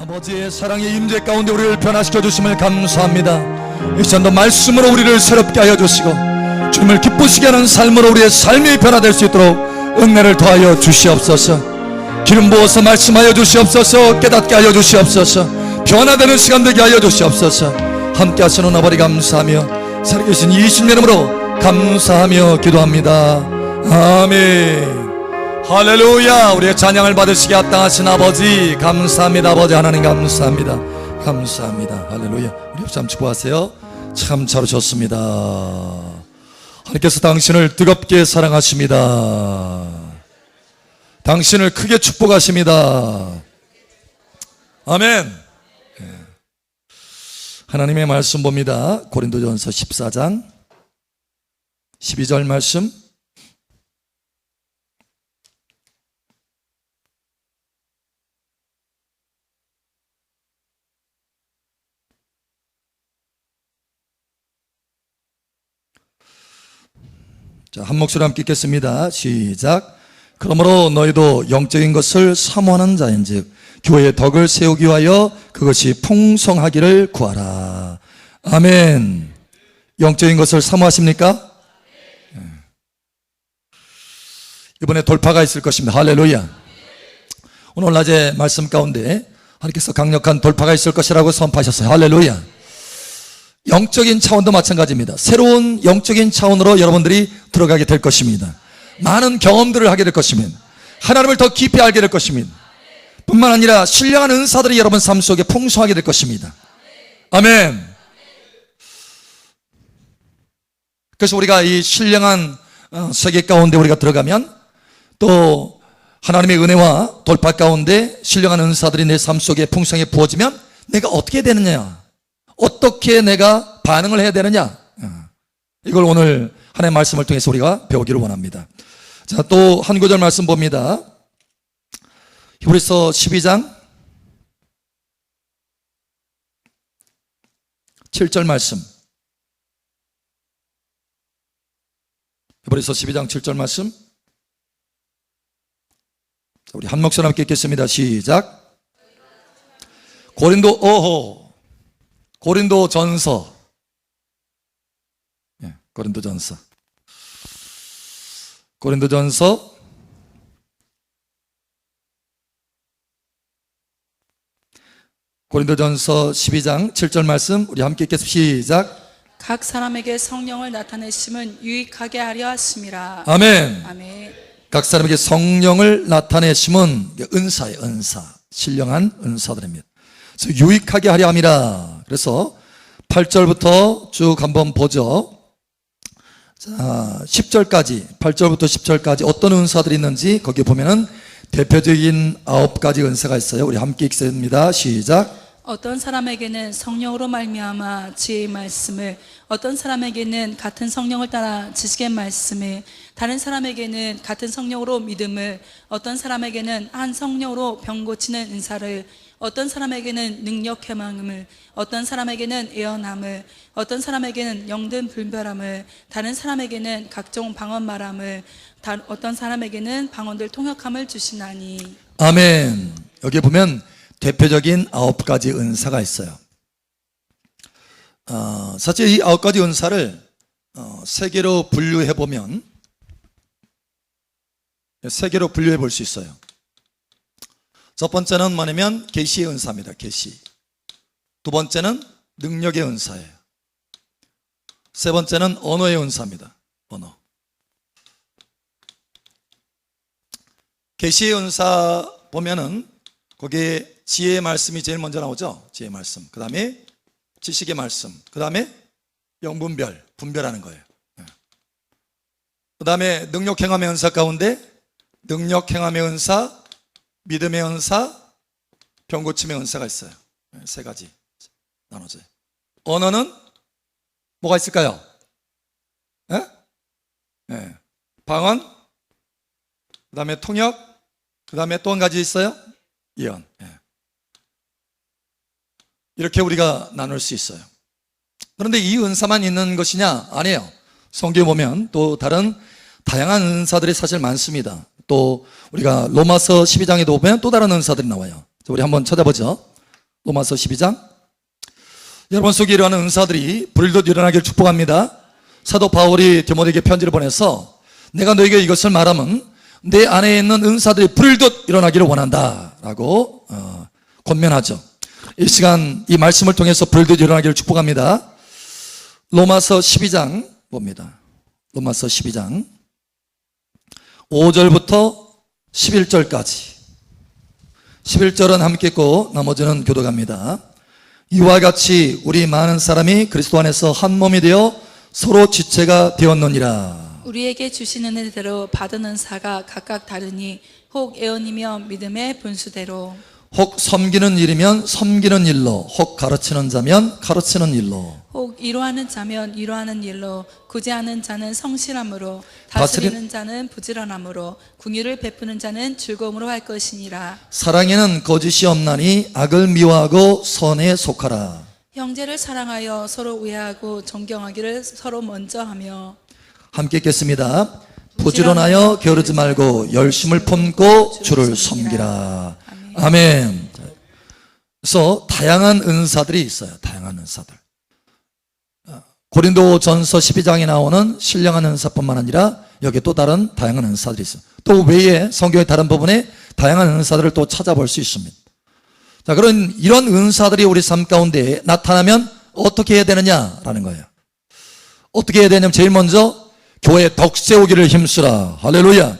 아버지의 사랑의 임재 가운데 우리를 변화시켜 주심을 감사합니다. 이 시간도 말씀으로 우리를 새롭게 하여 주시고 주님을 기쁘시게 하는 삶으로 우리의 삶이 변화될 수 있도록 은혜를 더하여 주시옵소서. 기름 부어서 말씀하여 주시옵소서. 깨닫게 하여 주시옵소서. 변화되는 시간 되게 하여 주시옵소서. 함께 하시는 아버지 감사하며 살아계신 이신 이름으로 감사하며 기도합니다. 아멘. 할렐루야. 우리의 찬양을 받으시게 합당하신 아버지 감사합니다. 아버지 하나님 감사합니다. 감사합니다. 할렐루야. 우리 옆 사람 축복하세요. 참 잘 오셨습니다. 하나님께서 당신을 뜨겁게 사랑하십니다. 당신을 크게 축복하십니다. 아멘. 하나님의 말씀 봅니다. 고린도전서 14장 12절 말씀. 자, 한 목소리 함께 읽겠습니다. 시작. 그러므로 너희도 영적인 것을 사모하는 자인즉 교회의 덕을 세우기 위하여 그것이 풍성하기를 구하라. 아멘. 영적인 것을 사모하십니까? 이번에 돌파가 있을 것입니다. 할렐루야. 오늘 낮에 말씀 가운데 하나님께서 강력한 돌파가 있을 것이라고 선포하셨어요. 할렐루야. 영적인 차원도 마찬가지입니다. 새로운 영적인 차원으로 여러분들이 들어가게 될 것입니다. 많은 경험들을 하게 될 것입니다. 하나님을 더 깊이 알게 될 것입니다. 뿐만 아니라 신령한 은사들이 여러분 삶 속에 풍성하게 될 것입니다. 아멘. 그래서 우리가 이 신령한 세계 가운데 우리가 들어가면 또 하나님의 은혜와 돌파 가운데 신령한 은사들이 내 삶 속에 풍성하게 부어지면 내가 어떻게 되느냐, 어떻게 내가 반응을 해야 되느냐, 이걸 오늘 하나님의 말씀을 통해서 우리가 배우기를 원합니다. 자, 또 한 구절 말씀 봅니다. 히브리서 12장 7절 말씀. 히브리서 12장 7절 말씀. 자, 우리 한 목소리 함께 읽겠습니다. 시작. 고린도전서. 고린도전서 12장 7절 말씀 우리 함께 읽겠습니다. 시작. 각 사람에게 성령을 나타내심은 유익하게 하려 하심이라. 아멘. 아멘. 각 사람에게 성령을 나타내심은 은사예요. 은사. 신령한 은사들입니다. 그래서 유익하게 하려 함이라. 그래서 8절부터 쭉 한번 보죠. 자, 10절까지, 8절부터 10절까지 어떤 은사들이 있는지 거기 보면은 대표적인 9가지 은사가 있어요. 우리 함께 읽습니다. 시작. 어떤 사람에게는 성령으로 말미암아 지혜의 말씀을, 어떤 사람에게는 같은 성령을 따라 지식의 말씀을, 다른 사람에게는 같은 성령으로 믿음을, 어떤 사람에게는 한 성령으로 병 고치는 은사를, 어떤 사람에게는 능력 해망을, 어떤 사람에게는 예언함을, 어떤 사람에게는 영든 분별함을, 다른 사람에게는 각종 방언 말함을, 어떤 사람에게는 방언들 통역함을 주시나니. 아멘. 여기 보면 대표적인 9가지 은사가 있어요. 사실 이 9가지 은사를 세 개로 분류해 보면, 세 개로 분류해 볼 수 있어요. 첫 번째는 뭐냐면 계시의 은사입니다. 계시. 두 번째는 능력의 은사예요. 세 번째는 언어의 은사입니다. 언어. 계시의 은사 보면은 거기에 지혜의 말씀이 제일 먼저 나오죠. 지혜의 말씀. 그 다음에 지식의 말씀. 그 다음에 영분별, 분별하는 거예요. 그 다음에 능력 행함의 은사 가운데 능력 행함의 은사, 믿음의 은사, 병 고침의 은사가 있어요. 세 가지 나눠져요. 언어는 뭐가 있을까요? 방언, 그 다음에 통역, 그 다음에 또 한 가지 있어요. 예언. 이렇게 우리가 나눌 수 있어요. 그런데 이 은사만 있는 것이냐? 아니에요. 성경에 보면 또 다른 다양한 은사들이 사실 많습니다. 또 우리가 로마서 12장에도 보면 또 다른 은사들이 나와요. 우리 한번 찾아보죠. 로마서 12장. 여러분 속에 일어나는 은사들이 불일듯 일어나기를 축복합니다. 사도 바울이 디모데에게 편지를 보내서 내가 너에게 이것을 말하면 내 안에 있는 은사들이 불일듯 일어나기를 원한다 라고 권면하죠. 이 시간 이 말씀을 통해서 불일듯 일어나기를 축복합니다. 로마서 12장 봅니다. 로마서 12장 5절부터 11절까지. 11절은 함께 읽고 나머지는 교독합니다. 이와 같이 우리 많은 사람이 그리스도 안에서 한 몸이 되어 서로 지체가 되었느니라. 우리에게 주시는 은혜대로 받은 은사가 각각 다르니 혹 예언이며 믿음의 분수대로, 혹 섬기는 일이면 섬기는 일로, 혹 가르치는 자면 가르치는 일로, 혹 위로하는 자면 위로하는 일로, 구제하는 자는 성실함으로, 다스리는 자는 부지런함으로, 궁유를 베푸는 자는 즐거움으로 할 것이니라. 사랑에는 거짓이 없나니 악을 미워하고 선에 속하라. 형제를 사랑하여 서로 우애하고 존경하기를 서로 먼저 하며. 함께 읽겠습니다. 부지런하여 게으르지 말고 열심을 품고 주를 섬기라. 아멘. 그래서 다양한 은사들이 있어요. 다양한 은사들. 고린도전서 12장에 나오는 신령한 은사뿐만 아니라 여기 또 다른 다양한 은사들이 있어요. 또 외에 성경의 다른 부분에 다양한 은사들을 또 찾아볼 수 있습니다. 자, 그런 이런 은사들이 우리 삶 가운데 나타나면 어떻게 해야 되느냐라는 거예요. 어떻게 해야 되냐면 제일 먼저 교회 덕 세우기를 힘쓰라. 할렐루야.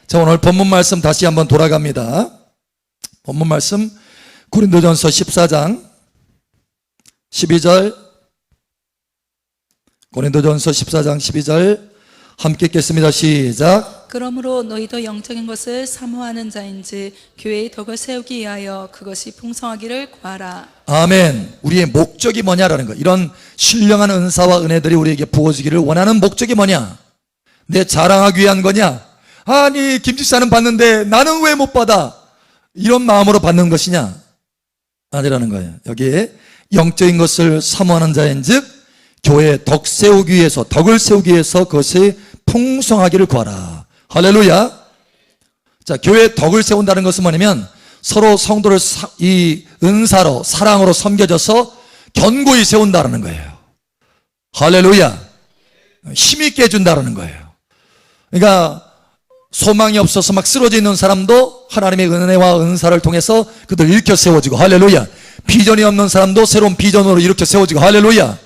자, 오늘 본문 말씀 다시 한번 돌아갑니다. 본문 말씀 고린도전서 14장 12절, 고린도전서 14장 12절 함께 읽겠습니다. 시작. 그러므로 너희도 영적인 것을 사모하는 자인지 교회의 덕을 세우기 위하여 그것이 풍성하기를 구하라. 아멘. 우리의 목적이 뭐냐라는 거. 이런 신령한 은사와 은혜들이 우리에게 부어지기를 원하는 목적이 뭐냐? 내 자랑하기 위한 거냐? 아니 김집사는 받는데 나는 왜 못 받아? 이런 마음으로 받는 것이냐? 아니라는 거예요. 여기에 영적인 것을 사모하는 자인즉 교회의 덕 세우기 위해서, 덕을 세우기 위해서 그것이 풍성하기를 구하라. 할렐루야. 자, 교회의 덕을 세운다는 것은 뭐냐면 서로 성도를 이 은사로, 사랑으로 섬겨져서 견고히 세운다는 거예요. 할렐루야. 힘있게 해준다는 거예요. 그러니까 소망이 없어서 막 쓰러져 있는 사람도 하나님의 은혜와 은사를 통해서 그들 일으켜 세워지고, 할렐루야. 비전이 없는 사람도 새로운 비전으로 일으켜 세워지고, 할렐루야.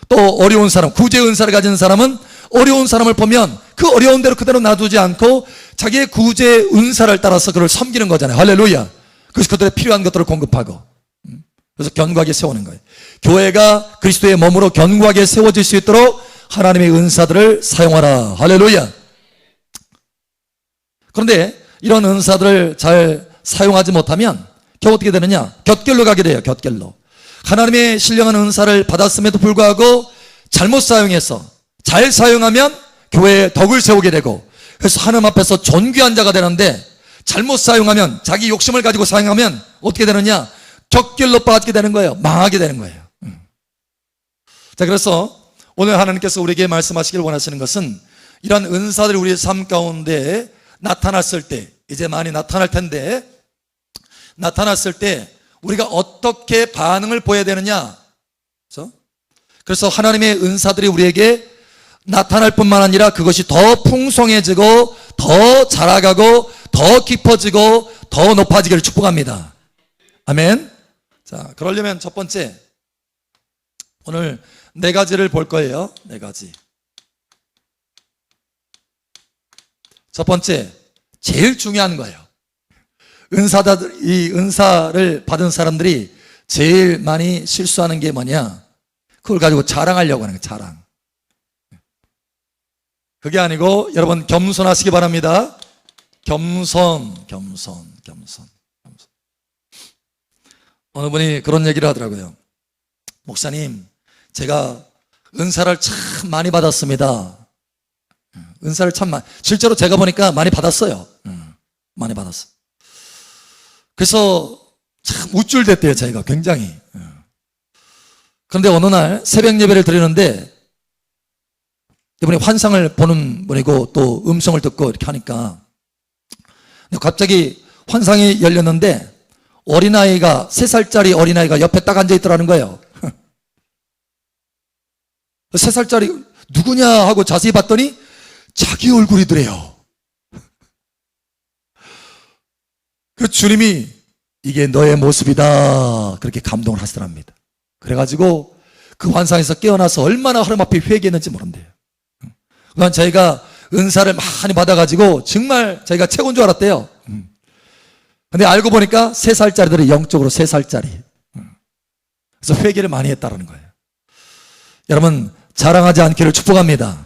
또 어려운 사람, 구제 은사를 가진 사람은 어려운 사람을 보면 그 어려운 대로 그대로 놔두지 않고 자기의 구제 은사를 따라서 그를 섬기는 거잖아요. 할렐루야. 그래서 그들의 필요한 것들을 공급하고, 그래서 견고하게 세우는 거예요. 교회가 그리스도의 몸으로 견고하게 세워질 수 있도록 하나님의 은사들을 사용하라. 할렐루야. 그런데 이런 은사들을 잘 사용하지 못하면 결국 어떻게 되느냐? 곁길로 가게 돼요. 곁길로. 하나님의 신령한 은사를 받았음에도 불구하고 잘못 사용해서, 잘 사용하면 교회에 덕을 세우게 되고, 그래서 하나님 앞에서 존귀한 자가 되는데 잘못 사용하면, 자기 욕심을 가지고 사용하면 어떻게 되느냐? 곁길로 빠지게 되는 거예요. 망하게 되는 거예요. 자, 그래서 오늘 하나님께서 우리에게 말씀하시길 원하시는 것은 이런 은사들이 우리의 삶 가운데 나타났을 때, 이제 많이 나타날 텐데, 나타났을 때 우리가 어떻게 반응을 보여야 되느냐? 그래서 하나님의 은사들이 우리에게 나타날 뿐만 아니라 그것이 더 풍성해지고 더 자라가고 더 깊어지고 더 높아지기를 축복합니다. 아멘. 자, 그러려면 첫 번째, 오늘 4가지를 볼 거예요. 4가지. 첫 번째, 제일 중요한 거예요. 이 은사를 받은 사람들이 제일 많이 실수하는 게 뭐냐? 그걸 가지고 자랑하려고 하는 거예요. 자랑. 그게 아니고 여러분 겸손하시기 바랍니다. 겸손. 어느 분이 그런 얘기를 하더라고요. 목사님, 제가 은사를 참 많이 받았습니다. 은사를 참 많이, 실제로 제가 보니까 많이 받았어요. 많이 받았어. 그래서 참 우쭐댔대요, 저희가 굉장히. 그런데 어느 날 새벽 예배를 드리는데 이분이 환상을 보는 분이고 또 음성을 듣고 이렇게 하니까 갑자기 환상이 열렸는데 어린아이가 3살짜리 어린아이가 옆에 딱 앉아있더라는 거예요. 3살짜리 누구냐 하고 자세히 봤더니 자기 얼굴이더래요. 그 주님이 이게 너의 모습이다 그렇게 감동을 하시더랍니다. 그래가지고 그 환상에서 깨어나서 얼마나 하나님 앞에 회개했는지 모른대요. 그건 저희가 은사를 많이 받아가지고 정말 저희가 최고인 줄 알았대요. 근데 알고 보니까 3살짜리들이 영적으로 3살짜리. 그래서 회개를 많이 했다는 거예요. 여러분 자랑하지 않기를 축복합니다.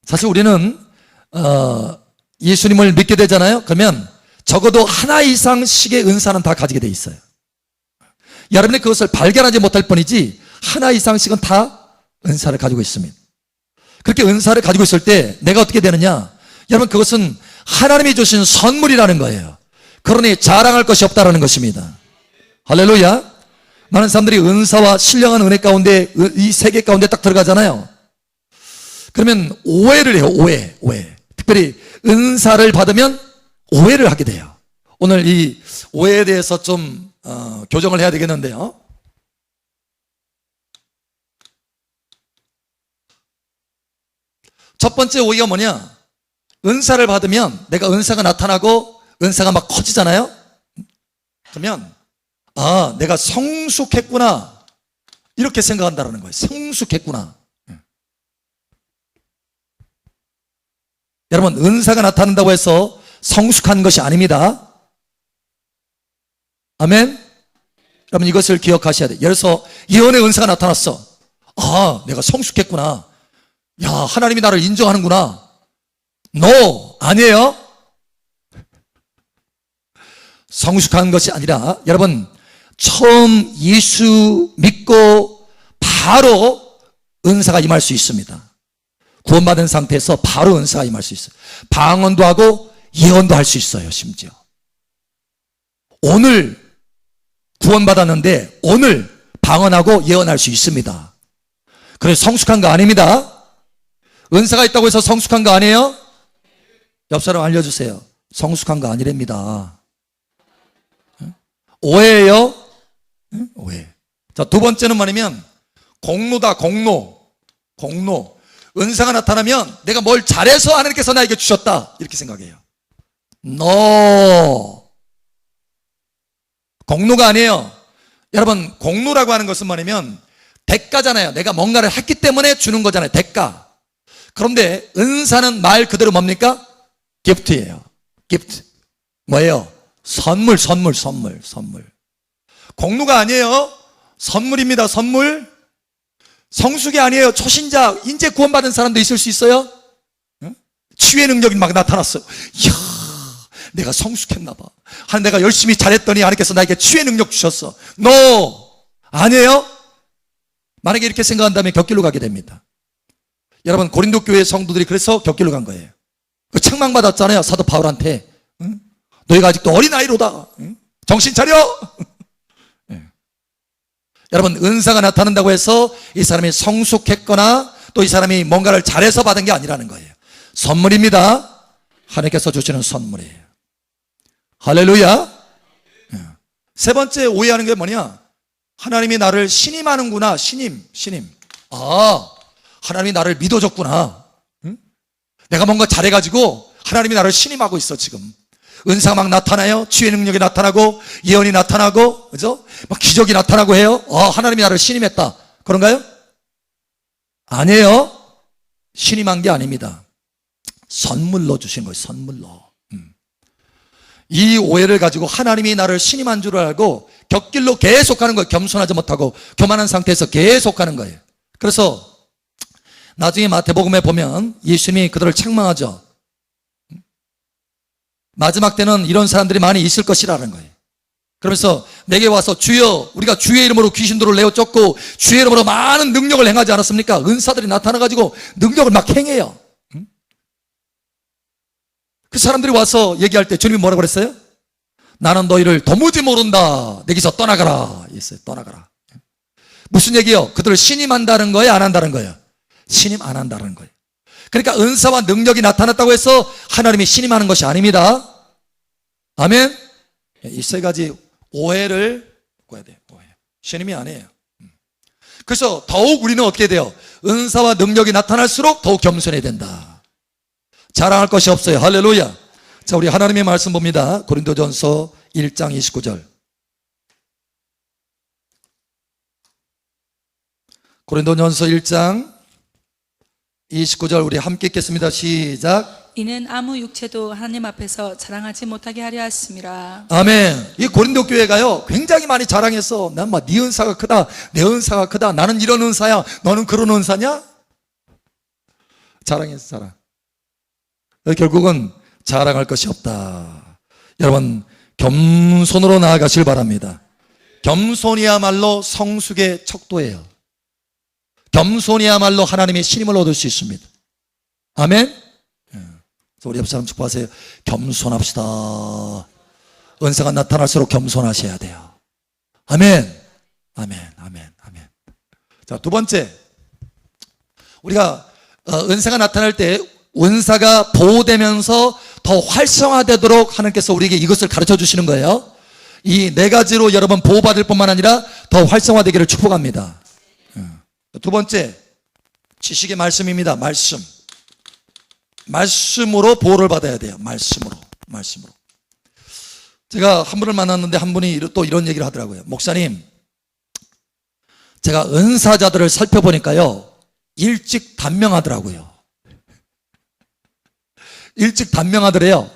사실 우리는 예수님을 믿게 되잖아요. 그러면 적어도 하나 이상씩의 은사는 다 가지게 돼 있어요. 여러분이 그것을 발견하지 못할 뿐이지 하나 이상씩은 다 은사를 가지고 있습니다. 그렇게 은사를 가지고 있을 때 내가 어떻게 되느냐? 여러분 그것은 하나님이 주신 선물이라는 거예요. 그러니 자랑할 것이 없다라는 것입니다. 할렐루야. 많은 사람들이 은사와 신령한 은혜 가운데 이 세 개 가운데 딱 들어가잖아요. 그러면 오해를 해요. 오해. 특별히 은사를 받으면 오해를 하게 돼요. 오늘 이 오해에 대해서 좀 교정을 해야 되겠는데요. 첫 번째 오해가 뭐냐? 은사를 받으면 내가 은사가 나타나고 은사가 막 커지잖아요. 그러면 내가 성숙했구나 이렇게 생각한다는 거예요. 성숙했구나. 여러분 은사가 나타난다고 해서 성숙한 것이 아닙니다. 아멘. 여러분 이것을 기억하셔야 돼요. 예를 들어서 예언의 은사가 나타났어. 내가 성숙했구나. 야, 하나님이 나를 인정하는구나. No, 아니에요. 성숙한 것이 아니라 여러분 처음 예수 믿고 바로 은사가 임할 수 있습니다. 구원받은 상태에서 바로 은사가 임할 수 있어요. 방언도 하고 예언도 할 수 있어요. 심지어 오늘 구원받았는데 오늘 방언하고 예언할 수 있습니다. 그래서 성숙한 거 아닙니다. 은사가 있다고 해서 성숙한 거 아니에요? 옆 사람 알려주세요. 성숙한 거 아니랍니다. 오해예요? 오해. 자, 두 번째는 뭐냐면 공로다. 공로. 은사가 나타나면 내가 뭘 잘해서 하나님께서 나에게 주셨다 이렇게 생각해요. No. 공로가 아니에요. 여러분 공로라고 하는 것은 뭐냐면 대가잖아요. 내가 뭔가를 했기 때문에 주는 거잖아요. 대가. 그런데 은사는 말 그대로 뭡니까? 기프트예요. 기프트. 뭐예요? 선물. 공로가 아니에요. 선물입니다. 선물. 성숙이 아니에요. 초신자, 인제 구원받은 사람도 있을 수 있어요. 치유의 능력이 막 나타났어요. 이야, 내가 성숙했나 봐. 내가 열심히 잘했더니 하나님께서 나에게 치유의 능력 주셨어. No, 아니에요. 만약에 이렇게 생각한다면 격길로 가게 됩니다. 여러분 고린도 교회 성도들이 그래서 격길로 간 거예요. 그 책망받았잖아요. 사도 바울한테. 너희가 아직도 어린아이로다. 정신 차려. 여러분 은사가 나타난다고 해서 이 사람이 성숙했거나 또 이 사람이 뭔가를 잘해서 받은 게 아니라는 거예요. 선물입니다. 하나님께서 주시는 선물이에요. 할렐루야. 세 번째 오해하는 게 뭐냐? 하나님이 나를 신임하는구나. 신임. 하나님이 나를 믿어줬구나. 내가 뭔가 잘해가지고 하나님이 나를 신임하고 있어. 지금 은사가 막 나타나요. 치유의 능력이 나타나고 예언이 나타나고 그죠? 막 기적이 나타나고 해요. 하나님이 나를 신임했다. 그런가요? 아니에요. 신임한 게 아닙니다. 선물로 주신 거예요. 선물로. 이 오해를 가지고 하나님이 나를 신임한 줄 알고 격길로 계속 가는 거예요. 겸손하지 못하고 교만한 상태에서 계속 가는 거예요. 그래서 나중에 마태복음에 보면 예수님이 그들을 책망하죠. 마지막 때는 이런 사람들이 많이 있을 것이라는 거예요. 그러면서 내게 와서 주여, 우리가 주의 이름으로 귀신들을 내어 쫓고 주의 이름으로 많은 능력을 행하지 않았습니까? 은사들이 나타나가지고 능력을 막 행해요. 그 사람들이 와서 얘기할 때 주님이 뭐라고 그랬어요? 나는 너희를 도무지 모른다. 내게서 떠나가라. 했어요. 떠나가라. 무슨 얘기요? 그들을 신임한다는 거예요? 안 한다는 거예요? 신임 안 한다는 거예요. 그러니까 은사와 능력이 나타났다고 해서 하나님이 신임하는 것이 아닙니다. 아멘. 이 세 가지 오해를 꿔야 돼요. 오해. 신임이 아니에요. 그래서 더욱 우리는 어떻게 돼요? 은사와 능력이 나타날수록 더욱 겸손해야 된다. 자랑할 것이 없어요. 할렐루야. 자, 우리 하나님의 말씀 봅니다. 고린도전서 1장 29절. 고린도전서 1장 29절 우리 함께 읽겠습니다. 시작. 이는 아무 육체도 하나님 앞에서 자랑하지 못하게 하려 하심이라. 아멘. 이 고린도 교회가요 굉장히 많이 자랑했어. 난 막 네 은사가 크다, 내 은사가 크다, 나는 이런 은사야, 너는 그런 은사냐? 자랑했어. 자랑. 결국은 자랑할 것이 없다. 여러분 겸손으로 나아가실 바랍니다. 겸손이야말로 성숙의 척도예요. 겸손이야말로 하나님의 신임을 얻을 수 있습니다. 아멘. 그래서 우리 옆 사람 축복하세요. 겸손합시다. 은사가 나타날수록 겸손하셔야 돼요. 아멘. 아멘. 아멘. 아멘. 자, 두 번째, 우리가 은사가 나타날 때 은사가 보호되면서 더 활성화되도록 하나님께서 우리에게 이것을 가르쳐 주시는 거예요. 이 네 가지로 여러분 보호받을 뿐만 아니라 더 활성화되기를 축복합니다. 두 번째, 지식의 말씀입니다. 말씀으로 보호를 받아야 돼요. 말씀으로. 제가 한 분을 만났는데 한 분이 또 이런 얘기를 하더라고요. 목사님, 제가 은사자들을 살펴보니까요 일찍 단명하더라고요. 일찍 단명하더래요.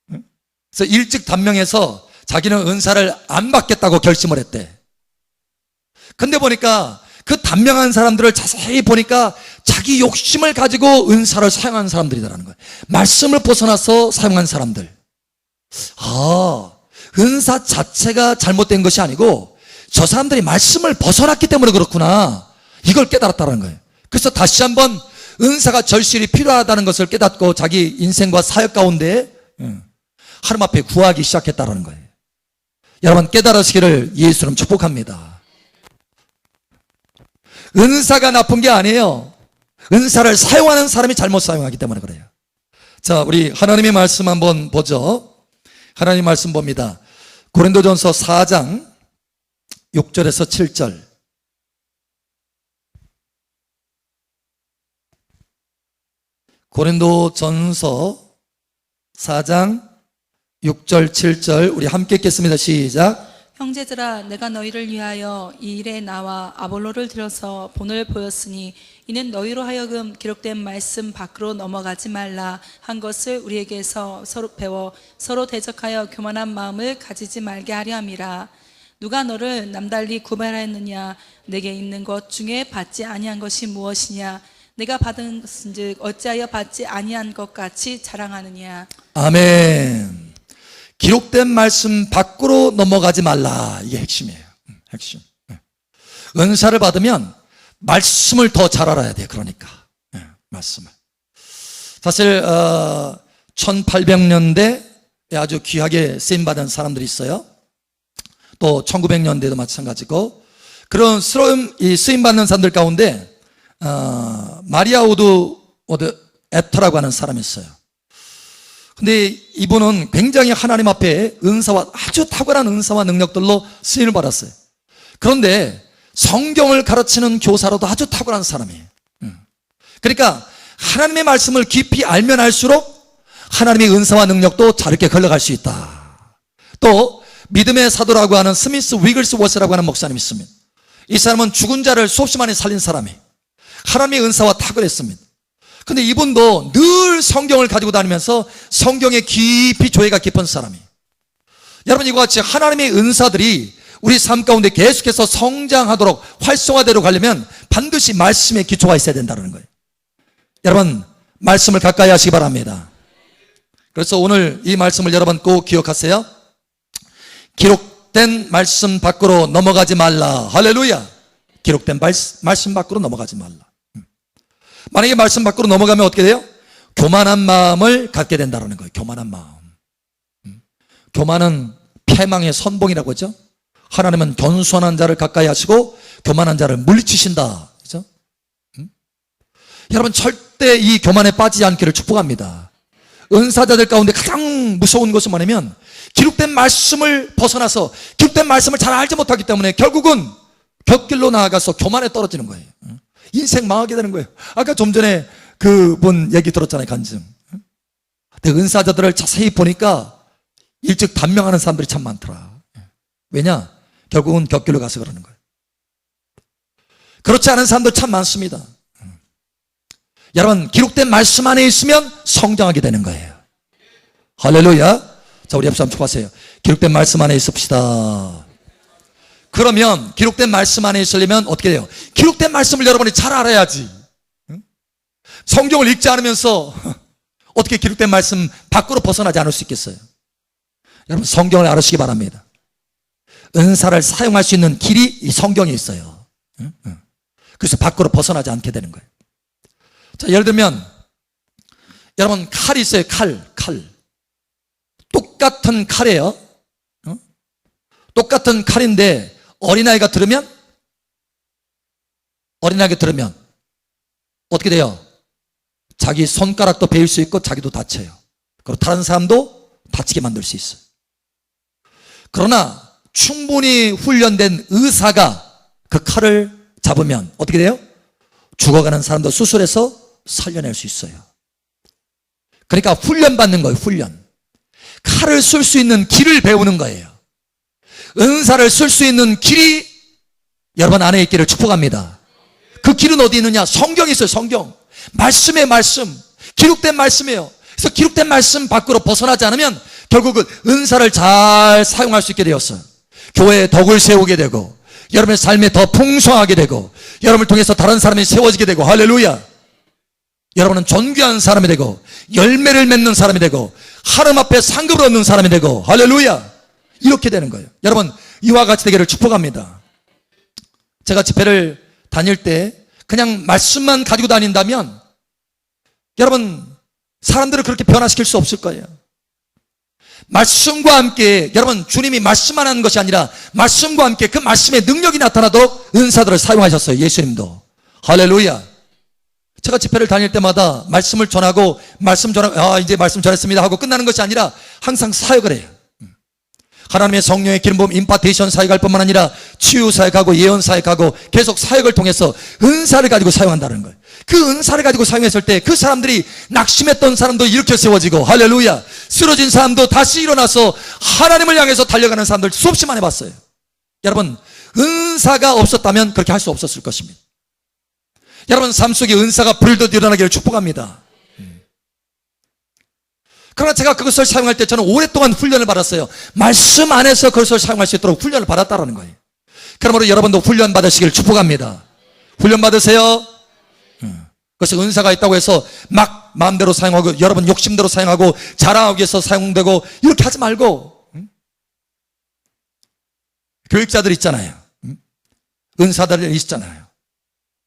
그래서 일찍 단명해서 자기는 은사를 안 받겠다고 결심을 했대. 근데 보니까 그 단명한 사람들을 자세히 보니까 자기 욕심을 가지고 은사를 사용하는 사람들이라는 거예요. 말씀을 벗어나서 사용한 사람들. 은사 자체가 잘못된 것이 아니고 저 사람들이 말씀을 벗어났기 때문에 그렇구나. 이걸 깨달았다는 거예요. 그래서 다시 한번 은사가 절실히 필요하다는 것을 깨닫고 자기 인생과 사역 가운데 하나님 앞에 구하기 시작했다는 거예요. 여러분 깨달으시기를 예수님 축복합니다. 은사가 나쁜 게 아니에요. 은사를 사용하는 사람이 잘못 사용하기 때문에 그래요. 자, 우리 하나님의 말씀 한번 보죠. 하나님 말씀 봅니다. 고린도전서 4장 6절에서 7절. 고린도전서 4장 6절 7절 우리 함께 읽겠습니다. 시작. 형제들아, 내가 너희를 위하여 이 일에 나와 아볼로를 들여서 본을 보였으니 이는 너희로 하여금 기록된 말씀 밖으로 넘어가지 말라 한 것을 우리에게서 서로 배워 서로 대적하여 교만한 마음을 가지지 말게 하려 함이라. 누가 너를 남달리 구별하였느냐? 내게 있는 것 중에 받지 아니한 것이 무엇이냐? 내가 받은 것은즉 어찌하여 받지 아니한 것 같이 자랑하느냐? 아멘. 기록된 말씀 밖으로 넘어가지 말라. 이게 핵심이에요. 핵심. 은사를 받으면 말씀을 더 잘 알아야 돼요. 그러니까 말씀을. 사실 1800년대에 아주 귀하게 쓰임받은 사람들이 있어요. 또 1900년대도 마찬가지고 그런 쓰임받는 사람들 가운데 마리아 우드 애터라고 하는 사람이 있어요. 근데 이분은 굉장히 하나님 앞에 은사와 아주 탁월한 은사와 능력들로 쓰임을 받았어요. 그런데 성경을 가르치는 교사로도 아주 탁월한 사람이에요. 그러니까 하나님의 말씀을 깊이 알면 알수록 하나님의 은사와 능력도 자르게 걸러갈 수 있다. 또 믿음의 사도라고 하는 스미스 위글스워스라고 하는 목사님이 있습니다. 이 사람은 죽은 자를 수없이 많이 살린 사람이에요. 하나님의 은사와 탁월했습니다. 근데 이분도 늘 성경을 가지고 다니면서 성경에 깊이 조예가 깊은 사람이에요. 여러분 이와 같이 하나님의 은사들이 우리 삶 가운데 계속해서 성장하도록 활성화되도록 하려면 반드시 말씀에 기초가 있어야 된다는 거예요. 여러분 말씀을 가까이 하시기 바랍니다. 그래서 오늘 이 말씀을 여러분 꼭 기억하세요. 기록된 말씀 밖으로 넘어가지 말라. 할렐루야. 기록된 말씀 밖으로 넘어가지 말라. 만약에 말씀 밖으로 넘어가면 어떻게 돼요? 교만한 마음을 갖게 된다는 거예요. 교만한 마음. 교만은 패망의 선봉이라고 하죠. 하나님은 겸손한 자를 가까이 하시고 교만한 자를 물리치신다. 그죠? 여러분 절대 이 교만에 빠지지 않기를 축복합니다. 은사자들 가운데 가장 무서운 것은 뭐냐면 기록된 말씀을 벗어나서 기록된 말씀을 잘 알지 못하기 때문에 결국은 곁길로 나아가서 교만에 떨어지는 거예요. 인생 망하게 되는 거예요. 아까 좀 전에 그분 얘기 들었잖아요. 간증. 근데 은사자들을 자세히 보니까 일찍 단명하는 사람들이 참 많더라. 왜냐? 결국은 곁길로 가서 그러는 거예요. 그렇지 않은 사람들 참 많습니다. 여러분, 기록된 말씀 안에 있으면 성장하게 되는 거예요. 할렐루야. 자, 우리 옆 사람 축하하세요. 기록된 말씀 안에 있읍시다. 그러면 기록된 말씀 안에 있으려면 어떻게 돼요? 기록된 말씀을 여러분이 잘 알아야지. 성경을 읽지 않으면서 어떻게 기록된 말씀 밖으로 벗어나지 않을 수 있겠어요? 여러분, 성경을 알으시기 바랍니다. 은사를 사용할 수 있는 길이 이 성경에 있어요. 그래서 밖으로 벗어나지 않게 되는 거예요. 자, 예를 들면 여러분, 칼이 있어요. 칼. 똑같은 칼이에요. 똑같은 칼인데 어린아이가 들으면 어떻게 돼요? 자기 손가락도 베일 수 있고 자기도 다쳐요. 그리고 다른 사람도 다치게 만들 수 있어요. 그러나 충분히 훈련된 의사가 그 칼을 잡으면 어떻게 돼요? 죽어가는 사람도 수술해서 살려낼 수 있어요. 그러니까 훈련받는 거예요. 훈련. 칼을 쓸 수 있는 길을 배우는 거예요. 은사를 쓸 수 있는 길이 여러분 안에 있기를 축복합니다. 그 길은 어디 있느냐? 성경이 있어요. 성경. 말씀의 말씀. 기록된 말씀이에요. 그래서 기록된 말씀 밖으로 벗어나지 않으면 결국은 은사를 잘 사용할 수 있게 되었어요. 교회에 덕을 세우게 되고 여러분의 삶에 더 풍성하게 되고 여러분을 통해서 다른 사람이 세워지게 되고 할렐루야. 여러분은 존귀한 사람이 되고 열매를 맺는 사람이 되고 하나님 앞에 상급을 얻는 사람이 되고 할렐루야. 이렇게 되는 거예요. 여러분, 이와 같이 되기를 축복합니다. 제가 집회를 다닐 때 그냥 말씀만 가지고 다닌다면 여러분, 사람들을 그렇게 변화시킬 수 없을 거예요. 말씀과 함께 여러분, 주님이 말씀만 하는 것이 아니라 말씀과 함께 그 말씀의 능력이 나타나도록 은사들을 사용하셨어요. 예수님도. 할렐루야. 제가 집회를 다닐 때마다 말씀을 전하고 이제 말씀 전했습니다 하고 끝나는 것이 아니라 항상 사역을 해요. 하나님의 성령의 기름 부음 임파테이션 사역할 뿐만 아니라 치유 사역하고 예언 사역하고 계속 사역을 통해서 은사를 가지고 사용한다는 거예요. 그 은사를 가지고 사용했을 때 그 사람들이 낙심했던 사람도 일으켜 세워지고 할렐루야. 쓰러진 사람도 다시 일어나서 하나님을 향해서 달려가는 사람들 수없이 많이 봤어요. 여러분, 은사가 없었다면 그렇게 할 수 없었을 것입니다. 여러분, 삶 속에 은사가 불듯 일어나기를 축복합니다. 그러나 제가 그것을 사용할 때 저는 오랫동안 훈련을 받았어요. 말씀 안에서 그것을 사용할 수 있도록 훈련을 받았다는 거예요. 그러므로 여러분도 훈련 받으시길 축복합니다. 훈련 받으세요. 그래서 은사가 있다고 해서 막 마음대로 사용하고 여러분 욕심대로 사용하고 자랑하기 위해서 사용되고 이렇게 하지 말고 교육자들 있잖아요. 은사들 있잖아요.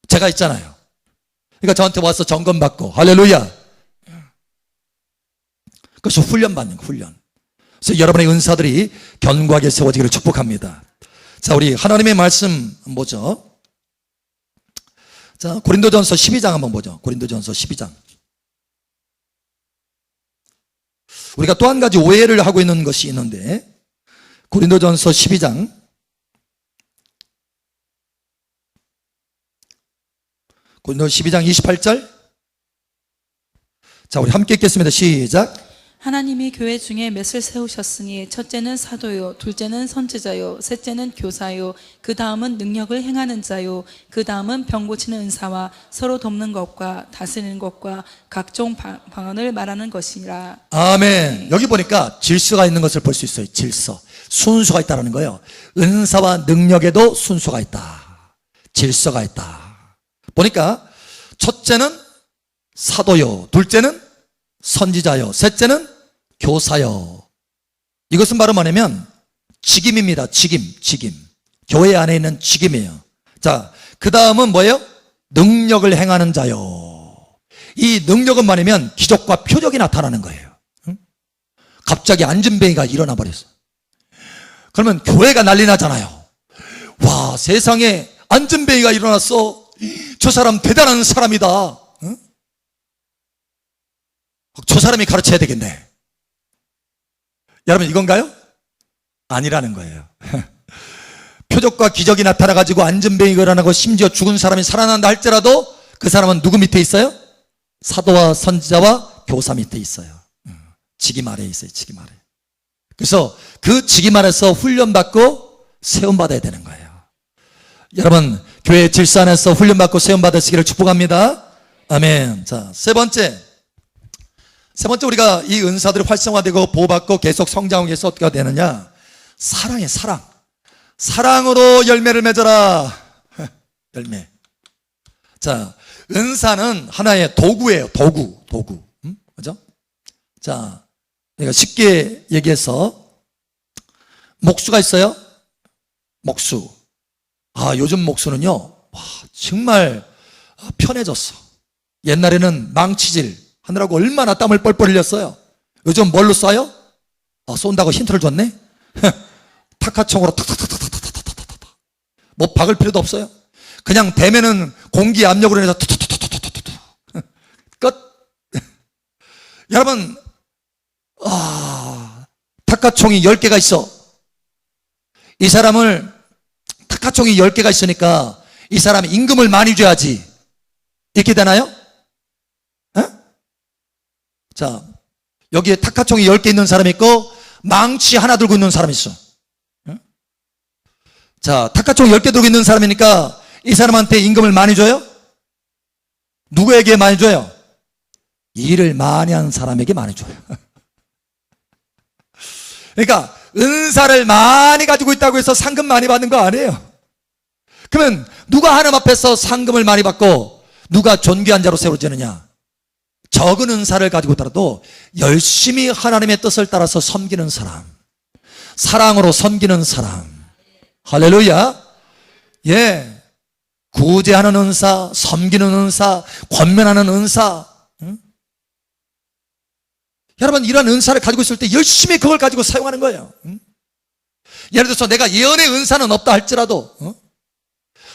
제가 있잖아요. 그러니까 저한테 와서 점검받고 할렐루야. 그래서 훈련받는 거, 훈련. 그래서 여러분의 은사들이 견고하게 세워지기를 축복합니다. 자, 우리 하나님의 말씀 뭐죠? 자, 고린도전서 12장 한번 보죠. 고린도전서 12장. 우리가 또 한 가지 오해를 하고 있는 것이 있는데 고린도전서 12장 고린도전서 12장 28절. 자, 우리 함께 읽겠습니다. 시작. 하나님이 교회 중에 맷을 세우셨으니 첫째는 사도요, 둘째는 선지자요, 셋째는 교사요, 그 다음은 능력을 행하는 자요, 그 다음은 병 고치는 은사와 서로 돕는 것과 다스리는 것과 각종 방언을 말하는 것이라. 아멘. 여기 보니까 질서가 있는 것을 볼 수 있어요. 질서. 순서가 있다는 거예요. 은사와 능력에도 순서가 있다. 질서가 있다. 보니까 첫째는 사도요, 둘째는 선지자요, 셋째는 교사요. 이것은 바로 뭐냐면 직임입니다. 직임. 교회 안에 있는 직임이에요. 자, 그 다음은 뭐예요? 능력을 행하는 자요. 이 능력은 뭐냐면 기적과 표적이 나타나는 거예요. 갑자기 안진뱅이가 일어나 버렸어. 그러면 교회가 난리 나잖아요. 와, 세상에 안진뱅이가 일어났어. 저 사람 대단한 사람이다. 저 사람이 가르쳐야 되겠네. 여러분 이건가요? 아니라는 거예요. 표적과 기적이 나타나가지고 안전병이 일어나고 심지어 죽은 사람이 살아난다 할지라도 그 사람은 누구 밑에 있어요? 사도와 선지자와 교사 밑에 있어요. 직임 아래에 있어요. 직임 아래. 그래서 그 직임 아래서 훈련받고 세움받아야 되는 거예요. 여러분 교회 질서 안에서 훈련받고 세움받으시기를 축복합니다. 아멘. 자, 세 번째 우리가 이 은사들이 활성화되고 보호받고 계속 성장하기 위해서 어떻게 해야 되느냐? 사랑이에요. 사랑으로 열매를 맺어라. 열매. 자, 은사는 하나의 도구예요. 도구. 그죠? 자, 내가 쉽게 얘기해서 목수가 있어요. 목수. 요즘 목수는요, 와, 정말 편해졌어. 옛날에는 망치질 하느라고 얼마나 땀을 뻘뻘 흘렸어요. 요즘 뭘로 쏴요? 쏜다고 힌트를 줬네? 타카총으로 탁탁탁탁탁탁탁탁탁. 뭐 박을 필요도 없어요. 그냥 대면은 공기 압력으로 해서 툭툭툭툭툭툭. 끝. 여러분, 타카총이 10개가 있어. 이 사람을 타카총이 10개가 있으니까 이 사람이 임금을 많이 줘야지. 이렇게 되나요? 자, 여기에 타카총이 10개 있는 사람이 있고 망치 하나 들고 있는 사람이 있어. 자, 타카총 10개 들고 있는 사람이니까 이 사람한테 임금을 많이 줘요? 누구에게 많이 줘요? 일을 많이 한 사람에게 많이 줘요. 그러니까 은사를 많이 가지고 있다고 해서 상금 많이 받는 거 아니에요. 그러면 누가 하나님 앞에서 상금을 많이 받고 누가 존귀한 자로 세워지느냐? 적은 은사를 가지고 있더라도 열심히 하나님의 뜻을 따라서 섬기는 사람, 사랑으로 섬기는 사람. 할렐루야. 예, 구제하는 은사, 섬기는 은사, 권면하는 은사. 여러분 이런 은사를 가지고 있을 때 열심히 그걸 가지고 사용하는 거예요. 예를 들어서 내가 예언의 은사는 없다 할지라도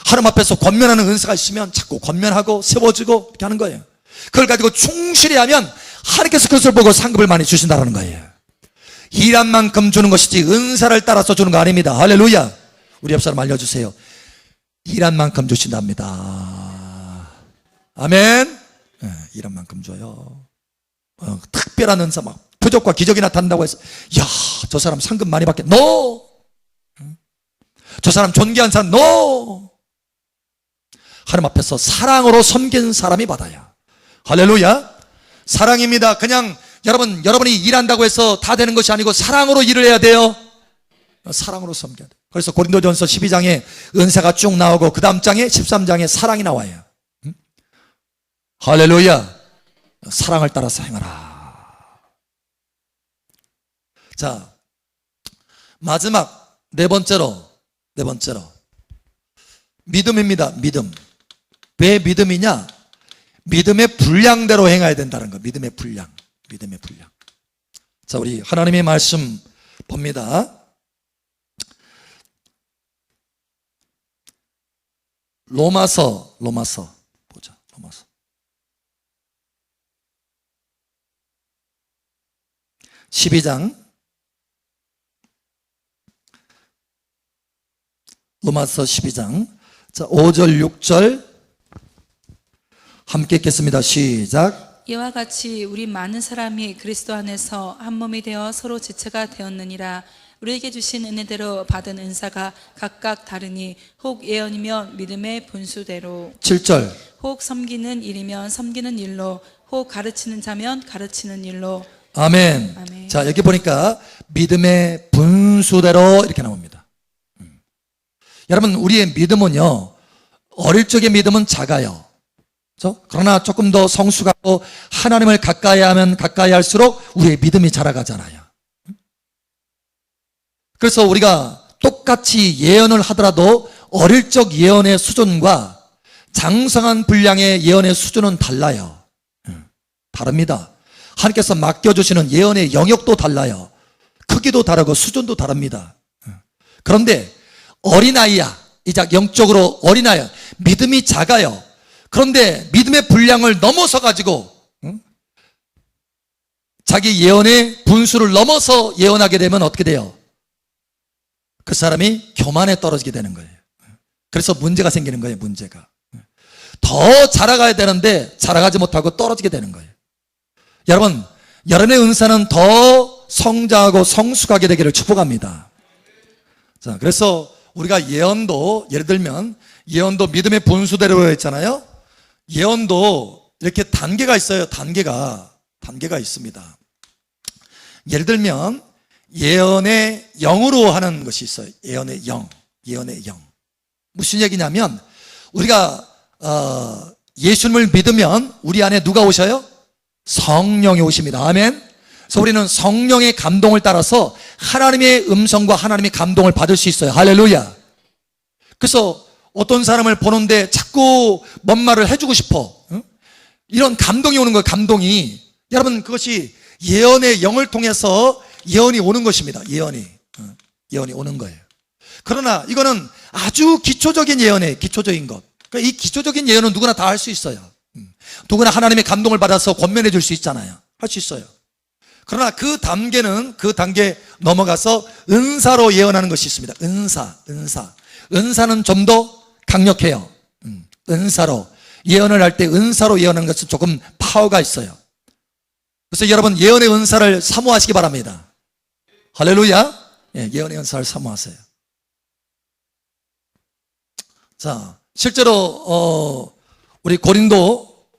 하나님 앞에서 권면하는 은사가 있으면 자꾸 권면하고 세워주고 이렇게 하는 거예요. 그걸 가지고 충실히 하면 하나님께서 그것을 보고 상급을 많이 주신다는 거예요. 일한 만큼 주는 것이지 은사를 따라서 주는 거 아닙니다. 할렐루야. 우리 옆 사람 알려주세요. 일한 만큼 주신답니다. 아멘. 일한 만큼 줘요. 특별한 은사 막 표적과 기적이 나타난다고 해서 야, 저 사람 상금 많이 받겠. No. 저 사람 존귀한 사람. No. 하나님 앞에서 사랑으로 섬긴 사람이 받아요. 할렐루야. 사랑입니다. 그냥 여러분이 일한다고 해서 다 되는 것이 아니고 사랑으로 일을 해야 돼요. 사랑으로 섬겨야 돼요. 그래서 고린도전서 12장에 은사가 쭉 나오고 그 다음 장에 13장에 사랑이 나와요. 할렐루야. 사랑을 따라서 행하라. 자, 마지막 네 번째로 믿음입니다. 믿음. 왜 믿음이냐? 믿음의 분량대로 행해야 된다는 거. 믿음의 분량. 자, 우리 하나님의 말씀 봅니다. 로마서 보자. 로마서 12장 로마서 12장 자 5절 6절 함께 읽겠습니다. 시작. 이와 같이 우리 많은 사람이 그리스도 안에서 한 몸이 되어 서로 지체가 되었느니라. 우리에게 주신 은혜대로 받은 은사가 각각 다르니 혹 예언이면 믿음의 분수대로 7절 혹 섬기는 일이면 섬기는 일로 혹 가르치는 자면 가르치는 일로 아멘. 아멘. 자, 여기 보니까 믿음의 분수대로 이렇게 나옵니다. 여러분, 우리의 믿음은요, 어릴 적의 믿음은 작아요. 그렇죠? 그러나 조금 더 성숙하고 하나님을 가까이 하면 가까이 할수록 우리의 믿음이 자라가잖아요. 그래서 우리가 똑같이 예언을 하더라도 어릴 적 예언의 수준과 장성한 분량의 예언의 수준은 달라요. 다릅니다. 하나님께서 맡겨주시는 예언의 영역도 달라요. 크기도 다르고 수준도 다릅니다. 그런데 어린아이야. 이제 영적으로 어린아이야. 믿음이 작아요. 그런데 믿음의 분량을 넘어서 가지고 자기 예언의 분수를 넘어서 예언하게 되면 어떻게 돼요? 그 사람이 교만에 떨어지게 되는 거예요. 그래서 문제가 생기는 거예요. 문제가 더 자라가야 되는데 자라가지 못하고 떨어지게 되는 거예요. 여러분, 여러분의 은사는 더 성장하고 성숙하게 되기를 축복합니다. 자, 그래서 우리가 예언도, 예를 들면 예언도 믿음의 분수대로 했잖아요. 예언도 이렇게 단계가 있어요. 단계가 있습니다. 예를 들면 예언의 영으로 하는 것이 있어요. 예언의 영. 무슨 얘기냐면 우리가 예수님을 믿으면 우리 안에 누가 오셔요? 성령이 오십니다. 아멘. 그래서 우리는 성령의 감동을 따라서 하나님의 음성과 하나님의 감동을 받을 수 있어요. 할렐루야. 그래서 어떤 사람을 보는데 자꾸 뭔 말을 해주고 싶어. 이런 감동이 오는 거예요. 감동이. 여러분, 그것이 예언의 영을 통해서 예언이 오는 것입니다. 예언이 오는 거예요. 그러나 이거는 아주 기초적인 예언이에요. 기초적인 것. 그러니까 이 기초적인 예언은 누구나 다 할 수 있어요. 누구나 하나님의 감동을 받아서 권면해 줄 수 있잖아요. 할 수 있어요. 그러나 그 단계 넘어가서 은사로 예언하는 것이 있습니다. 은사는 좀 더 강력해요. 은사로 예언을 할 때 은사로 예언하는 것은 조금 파워가 있어요. 그래서 여러분, 예언의 은사를 사모하시기 바랍니다. 할렐루야. 예, 예언의 은사를 사모하세요. 자, 실제로 우리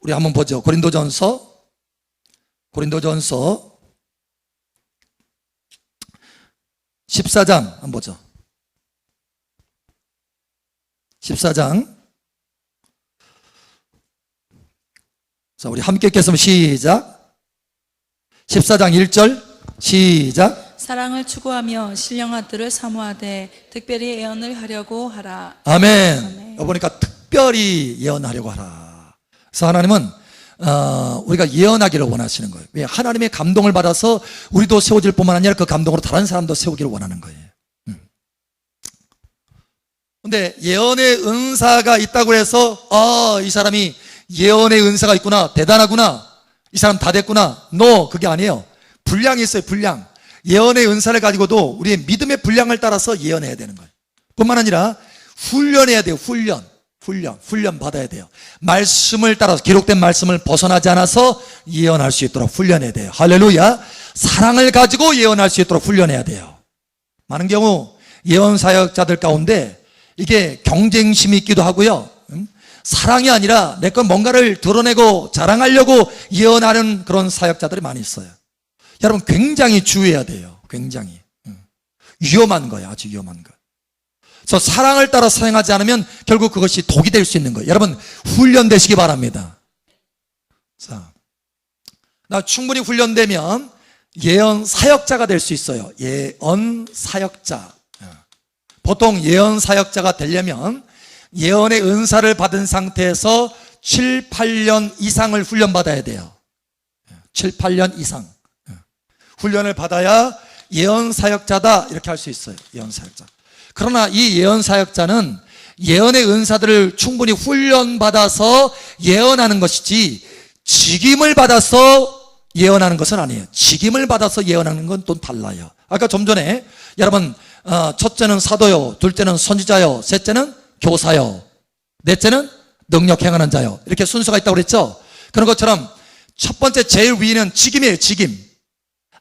우리 한번 보죠. 고린도전서 14장 한번 보죠. 14장. 자, 우리 함께 읽겠습니다. 시작. 14장 1절 시작. 사랑을 추구하며 신령한 들을 사모하되 특별히 예언을 하려고 하라. 아멘. 보니까 특별히 예언하려고 하라. 그래서 하나님은 우리가 예언하기를 원하시는 거예요. 왜? 하나님의 감동을 받아서 우리도 세워질 뿐만 아니라 그 감동으로 다른 사람도 세우기를 원하는 거예요. 근데 예언의 은사가 있다고 해서 이 사람이 예언의 은사가 있구나, 대단하구나, 이 사람 다 됐구나. 그게 아니에요. 분량이 있어요. 분량. 예언의 은사를 가지고도 우리의 믿음의 분량을 따라서 예언해야 되는 거예요. 뿐만 아니라 훈련해야 돼요. 훈련 받아야 돼요. 말씀을 따라서 기록된 말씀을 벗어나지 않아서 예언할 수 있도록 훈련해야 돼요. 할렐루야. 사랑을 가지고 예언할 수 있도록 훈련해야 돼요. 많은 경우 예언 사역자들 가운데 이게 경쟁심이 있기도 하고요. 사랑이 아니라 내 건 뭔가를 드러내고 자랑하려고 예언하는 그런 사역자들이 많이 있어요. 여러분, 굉장히 주의해야 돼요. 굉장히 위험한 거예요. 아주 위험한 거. 그래서 사랑을 따라 사용하지 않으면 결국 그것이 독이 될 수 있는 거예요. 여러분, 훈련되시기 바랍니다. 자, 나 충분히 훈련되면 예언 사역자가 될 수 있어요. 예언 사역자. 보통 예언 사역자가 되려면 예언의 은사를 받은 상태에서 7, 8년 이상을 훈련받아야 돼요. 7, 8년 이상 훈련을 받아야 예언 사역자다 이렇게 할 수 있어요. 예언 사역자. 그러나 이 예언 사역자는 예언의 은사들을 충분히 훈련받아서 예언하는 것이지 직임을 받아서 예언하는 것은 아니에요. 직임을 받아서 예언하는 건 또 달라요. 아까 좀 전에 여러분, 첫째는 사도요, 둘째는 선지자요, 셋째는 교사요, 넷째는 능력 행하는 자요, 이렇게 순서가 있다고 그랬죠. 그런 것처럼 첫 번째 제일 위는 직임이에요. 직임.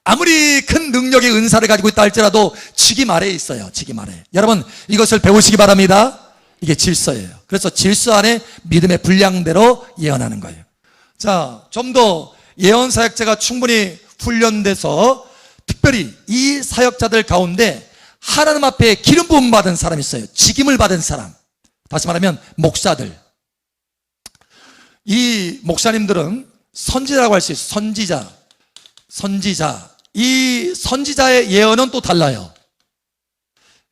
아무리 큰 능력의 은사를 가지고 있다 할지라도 직임 아래에 있어요. 직임 아래. 여러분, 이것을 배우시기 바랍니다. 이게 질서예요. 그래서 질서 안에 믿음의 분량대로 예언하는 거예요. 자, 좀 더 예언 사역자가 충분히 훈련돼서 특별히 이 사역자들 가운데 하나님 앞에 기름 부음 받은 사람이 있어요. 직임을 받은 사람. 다시 말하면 목사들. 이 목사님들은 선지자라고 할 수 있어요. 선지자. 이 선지자의 예언은 또 달라요.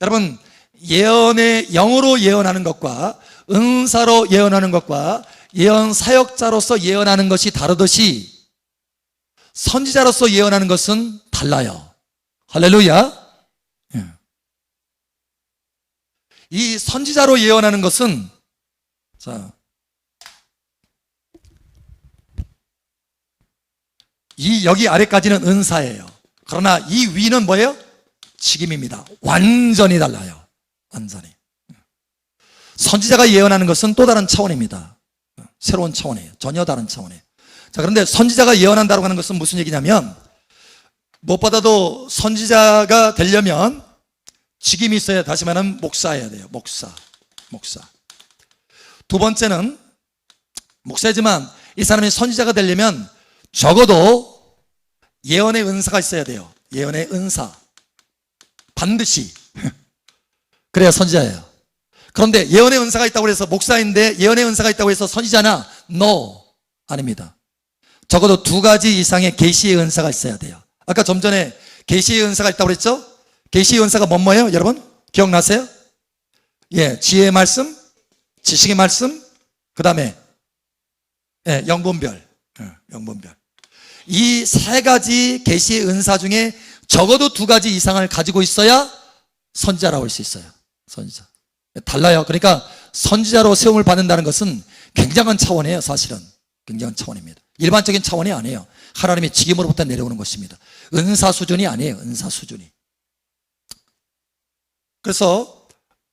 여러분, 예언의 영으로 예언하는 것과 은사로 예언하는 것과 예언 사역자로서 예언하는 것이 다르듯이 선지자로서 예언하는 것은 달라요. 할렐루야. 이 선지자로 예언하는 것은, 자, 여기 아래까지는 은사예요. 그러나 이 위는 뭐예요? 직임입니다. 완전히 달라요. 완전히. 선지자가 예언하는 것은 또 다른 차원입니다. 새로운 차원이에요. 전혀 다른 차원이에요. 자, 그런데 선지자가 예언한다고 하는 것은 무슨 얘기냐면, 무엇보다도 선지자가 되려면 직임이 있어야, 다시 말하면 목사여야 돼요. 목사. 두 번째는 목사지만 이 사람이 선지자가 되려면 적어도 예언의 은사가 있어야 돼요. 예언의 은사. 반드시. 그래야 선지자예요. 그런데 예언의 은사가 있다고 해서 목사인데 예언의 은사가 있다고 해서 선지자나? No. 아닙니다. 적어도 두 가지 이상의 계시의 은사가 있어야 돼요. 아까 좀 전에 계시의 은사가 있다고 그랬죠? 계시의 은사가 뭐예요? 여러분 기억나세요? 예, 지혜의 말씀, 지식의 말씀, 그 다음에 영분별. 이 세 가지 계시의 은사 중에 적어도 두 가지 이상을 가지고 있어야 선지자라고 할 수 있어요. 선지자. 달라요. 그러니까 선지자로 세움을 받는다는 것은 굉장한 차원이에요. 사실은 굉장한 차원입니다. 일반적인 차원이 아니에요. 하나님의 직임으로부터 내려오는 것입니다. 은사 수준이 아니에요. 은사 수준이. 그래서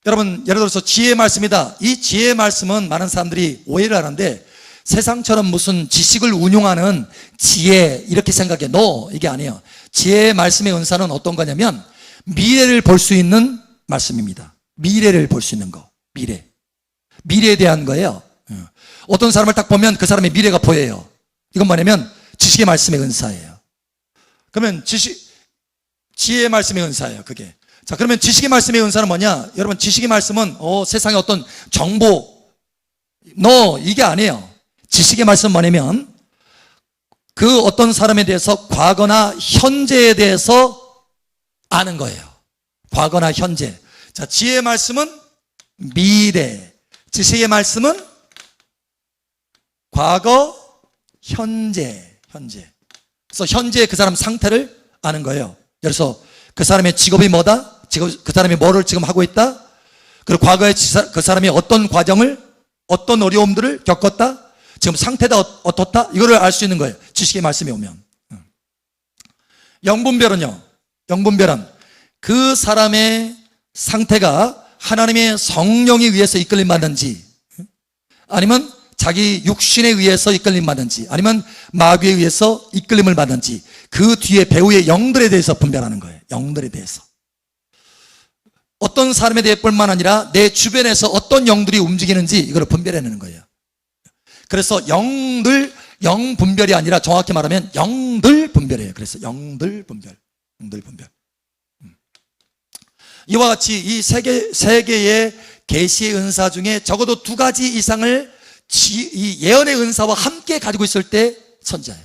여러분, 예를 들어서 지혜의 말씀이다. 이 지혜의 말씀은 많은 사람들이 오해를 하는데, 세상처럼 무슨 지식을 운용하는 지혜 이렇게 생각해. No, 이게 아니에요. 지혜의 말씀의 은사는 어떤 거냐면 미래를 볼 수 있는 말씀입니다. 미래를 볼 수 있는 거. 미래에 대한 거예요. 어떤 사람을 딱 보면 그 사람의 미래가 보여요. 이건 뭐냐면 지식의 말씀의 은사예요. 그러면 지혜의 말씀의 은사예요. 그게. 자, 그러면 지식의 말씀의 은사는 뭐냐? 여러분, 지식의 말씀은 세상의 어떤 정보, No, 이게 아니에요. 지식의 말씀은 뭐냐면 그 어떤 사람에 대해서 과거나 현재에 대해서 아는 거예요. 과거나 현재. 자, 지혜의 말씀은 미래, 지식의 말씀은 과거, 현재. 그래서 현재 그 사람 상태를 아는 거예요. 그래서 그 사람의 직업이 뭐다? 그 사람이 뭐를 지금 하고 있다? 그리고 과거에 그 사람이 어떤 과정을, 어떤 어려움들을 겪었다? 지금 상태가 어떻다? 이거를 알 수 있는 거예요. 지식의 말씀이 오면. 영분별은요. 영분별은 그 사람의 상태가 하나님의 성령에 의해서 이끌림 받는지, 아니면 자기 육신에 의해서 이끌림 받는지, 아니면 마귀에 의해서 이끌림을 받는지, 그 뒤에 배후의 영들에 대해서 분별하는 거예요. 영들에 대해서. 어떤 사람에 대해 뿐만 아니라 내 주변에서 어떤 영들이 움직이는지 이걸 분별해내는 거예요. 그래서 영 분별이 아니라 정확히 말하면 영들 분별이에요. 그래서 영들 분별. 이와 같이 이 세 개의 계시의 은사 중에 적어도 두 가지 이상을 이 예언의 은사와 함께 가지고 있을 때 선지자예요.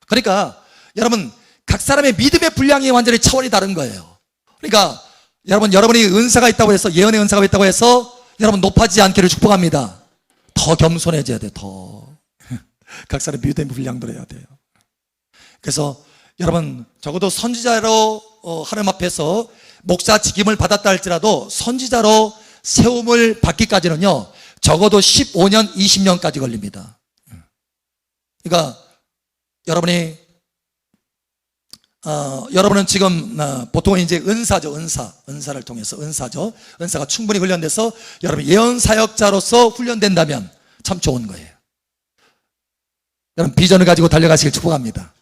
그러니까 여러분, 각 사람의 믿음의 분량이 완전히 차원이 다른 거예요. 그러니까 여러분이 은사가 있다고 해서, 예언의 은사가 있다고 해서 여러분 높아지지 않기를 축복합니다. 더 겸손해져야 돼. 더 각 사람의 믿음의 분량대로 해야 돼요. 그래서 여러분, 적어도 선지자로 하나님 앞에서 목사 직임을 받았다 할지라도 선지자로 세움을 받기까지는요, 적어도 15년, 20년까지 걸립니다. 그러니까 여러분은 지금 보통은 이제 은사죠. 은사를 통해서 은사가 충분히 훈련돼서 여러분 예언 사역자로서 훈련된다면 참 좋은 거예요. 여러분 비전을 가지고 달려가시길 축복합니다.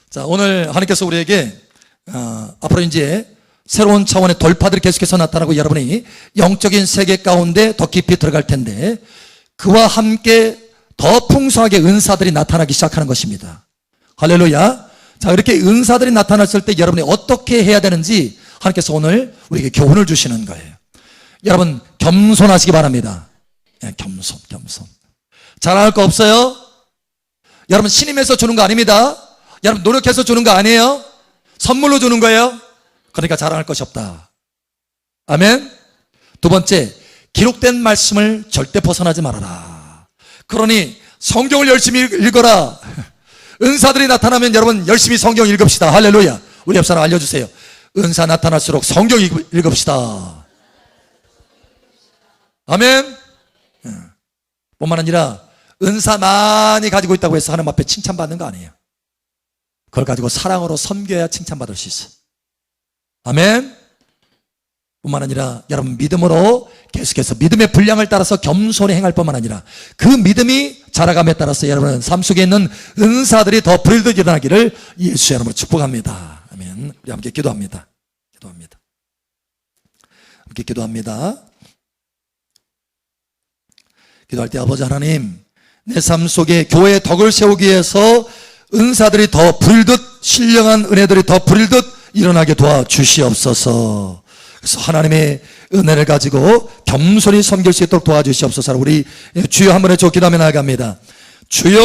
자, 오늘 하나님께서 우리에게 앞으로 이제 새로운 차원의 돌파들이 계속해서 나타나고 여러분이 영적인 세계 가운데 더 깊이 들어갈 텐데, 그와 함께 더 풍성하게 은사들이 나타나기 시작하는 것입니다. 할렐루야. 자, 이렇게 은사들이 나타났을 때 여러분이 어떻게 해야 되는지 하나님께서 오늘 우리에게 교훈을 주시는 거예요. 여러분 겸손하시기 바랍니다. 겸손. 자랑할 거 없어요. 여러분 신임해서 주는 거 아닙니다. 여러분 노력해서 주는 거 아니에요. 선물로 주는 거예요. 그러니까 자랑할 것이 없다. 아멘. 두 번째, 기록된 말씀을 절대 벗어나지 말아라. 그러니 성경을 열심히 읽어라. 은사들이 나타나면 여러분 열심히 성경 읽읍시다. 할렐루야. 우리 옆 사람 알려주세요. 은사 나타날수록 성경 읽읍시다. 아멘. 뿐만 아니라 은사 많이 가지고 있다고 해서 하나님 앞에 칭찬받는 거 아니에요. 그걸 가지고 사랑으로 섬겨야 칭찬받을 수 있어요. 아멘. 뿐만 아니라 여러분 믿음으로 계속해서 믿음의 분량을 따라서 겸손히 행할 뿐만 아니라 그 믿음이 자라감에 따라서 여러분은 삶 속에 있는 은사들이 더 불일듯 일어나기를 예수 이름으로 축복합니다. 아멘. 우리 함께 기도합니다. 기도합니다. 함께 기도합니다. 기도할 때 아버지 하나님, 내 삶 속에 교회의 덕을 세우기 위해서 은사들이 더 불일듯, 신령한 은혜들이 더 불일듯 일어나게 도와주시옵소서. 그래서 하나님의 은혜를 가지고 겸손히 섬길 수 있도록 도와주시옵소서. 우리 주여 한 번에 저 기도하며 나아갑니다. 주여,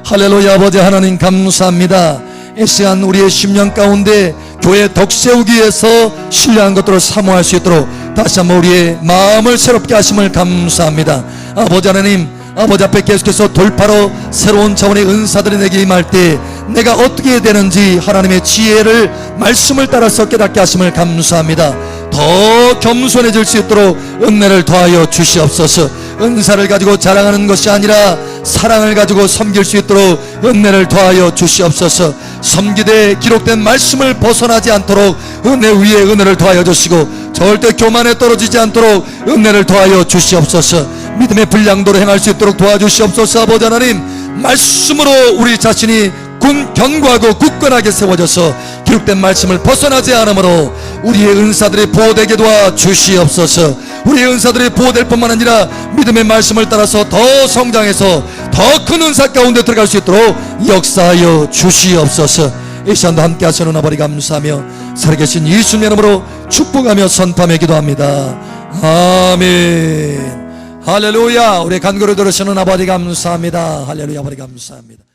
할렐루야. 아버지 하나님 감사합니다. 이 시간 우리의 심령 가운데 교회 덕 세우기 위해서 신령한 것들을 사모할 수 있도록 다시 한번 우리의 마음을 새롭게 하심을 감사합니다. 아버지 하나님, 아버지 앞에 계속해서 돌파로 새로운 차원의 은사들이 내게 임할 때 내가 어떻게 해야 되는지 하나님의 지혜를 말씀을 따라서 깨닫게 하심을 감사합니다. 더 겸손해질 수 있도록 은혜를 더하여 주시옵소서. 은사를 가지고 자랑하는 것이 아니라 사랑을 가지고 섬길 수 있도록 은혜를 더하여 주시옵소서. 섬기되 기록된 말씀을 벗어나지 않도록 은혜 위에 은혜를 더하여 주시고 절대 교만에 떨어지지 않도록 은혜를 더하여 주시옵소서. 믿음의 분량도로 행할 수 있도록 도와주시옵소서. 아버지 하나님, 말씀으로 우리 자신이 견고하고 굳건하게 세워져서 기록된 말씀을 벗어나지 않으므로 우리의 은사들이 보호되게 도와주시옵소서. 우리의 은사들이 보호될 뿐만 아니라 믿음의 말씀을 따라서 더 성장해서 더 큰 은사 가운데 들어갈 수 있도록 역사하여 주시옵소서. 이 시간도 함께 하시는 아버지 감사하며 살아계신 예수님 이름으로 축복하며 선포하며 기도합니다. 아멘. 할렐루야. 우리 간구를 들으시는 아버지 감사합니다. 할렐루야. 아버지 감사합니다.